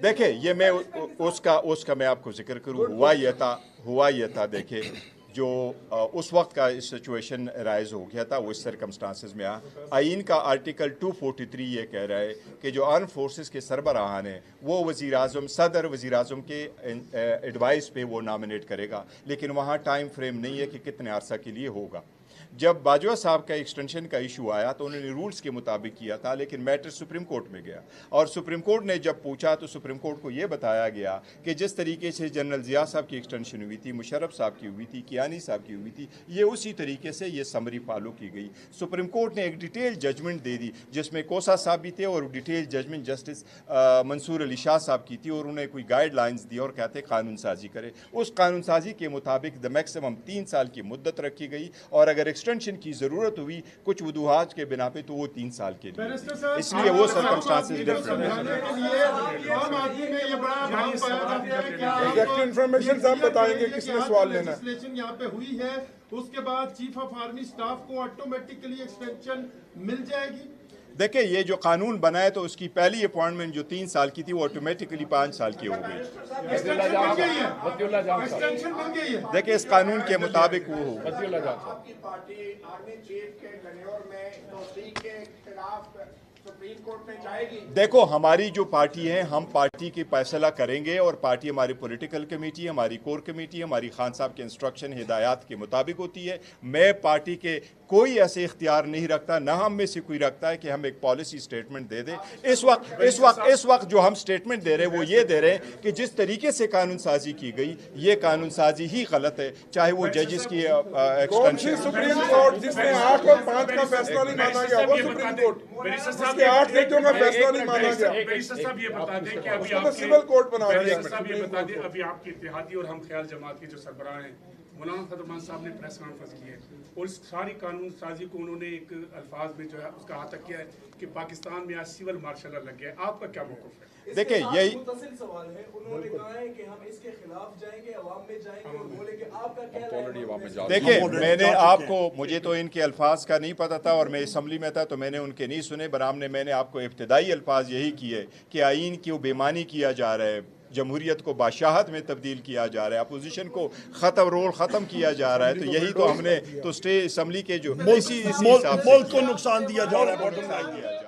देखे ये मैं उसका मैं आपको जिक्र करूँ, हुआ ये था देखे जो उस वक्त का सिचुएशन राइज हो गया था वो इस सर्कमस्टांसिस में आइन का आर्टिकल 243 ये कह रहा है कि जो आर्म फोर्सेस के सरबराहान हैं वो सदर वज़ीर आज़म के एडवाइस पे वो नॉमिनेट करेगा, लेकिन वहाँ टाइम फ्रेम नहीं है कि कितने अरसा के लिए होगा। जब बाजवा साहब का एक्सटेंशन का इशू आया तो उन्होंने रूल्स के मुताबिक किया था, लेकिन मैटर सुप्रीम कोर्ट में गया और सुप्रीम कोर्ट ने जब पूछा तो सुप्रीम कोर्ट को ये बताया गया कि जिस तरीके से जनरल ज़िया साहब की एक्सटेंशन हुई थी, मुशर्रफ साहब की हुई थी, कियानी साहब की हुई थी, ये उसी तरीके से ये समरी फॉलो की गई। सुप्रीम कोर्ट ने एक डिटेल जजमेंट दे दी जिसमें कोसा साहब भी थे और detail judgment justice Mansoor Ali Shah साहब की थी, और उन्हें कोई गाइडलाइंस दी और कहते कानून साजी करे। उस कानून साजी के मुताबिक द मैक्सिमम 3 साल की मुद्दत रखी गई और अगर एक्सटेंशन की ज़रूरत हुई कुछ वजूहात के बिना पे तो वो 3 साल के लिए, इसलिए वो सर्कमस्टांसेस डिफरेंट है। इंफॉर्मेशन आप बताएंगे किसने सवाल लेना है? यहाँ पे हुई है, उसके बाद चीफ ऑफ आर्मी स्टाफ को ऑटोमेटिकली एक्सटेंशन मिल जाएगी। देखिए ये जो कानून बना है तो उसकी पहली अपॉइंटमेंट जो 3 साल की थी वो ऑटोमेटिकली 5 साल की हो गई। देखिए इस कानून के मुताबिक वो होगा। देखो हमारी जो पार्टी है, हम पार्टी की फैसला करेंगे और पार्टी हमारी पॉलिटिकल कमेटी, हमारी कोर कमेटी, हमारी खान साहब के इंस्ट्रक्शन हिदायत के मुताबिक होती है। मैं पार्टी के कोई ऐसे इख्तियार नहीं रखता, ना हम में से कोई रखता है कि हम एक पॉलिसी स्टेटमेंट दे दें। इस वक्त जो हम स्टेटमेंट दे रहे हैं वो ये दे रहे हैं कि जिस तरीके से कानून साजी की गई ये कानून साजी ही गलत है, चाहे वो जजेस की एक्सटेंशन। सुप्रीम कोर्ट जिसने 8 और 5 का फैसला नहीं माना गया वो सुप्रीम कोर्ट, जिसके 8 नीतियों का फैसला नहीं माना गया, साहब ये बता दें कि अभी तो सिविल कोर्ट बना दिया। साहब ये बता दें अभी आपकी इत्तेहादी और हम ख्याल जमात के जो सरबराह हैं मौलाना फजलमान साहब ने प्रेस कॉन्फ्रेंस की है और सारी कानून साजी को उन्होंने एक अल्फाज में जो है उसका अहाता किया है कि पाकिस्तान में आज सिविल मार्शल लग गया है। आपका क्या मौक़िफ़ है? देखिए यही सवाल है, उन्होंने कहा है कि हम इसके खिलाफ जाएंगे, अवाम में जाएंगे और बोले कि आपका क्या है? देखिए मैंने आपको, मुझे तो इनके अल्फाज का नहीं पता था और मैं असम्बली में था तो मैंने उनके नहीं सुने, बरामने मैंने आपको इब्तदाई अल्फाज यही किए कि आइन की बेमानी किया जा रहा है, जमहूरियत को बादशाहत में तब्दील किया जा रहा है, अपोजिशन को रोल ख़त्म किया जा रहा है। तो यही तो हमने तो स्टेट असम्बली के जो मुल्क को नुकसान दिया जा रहा है।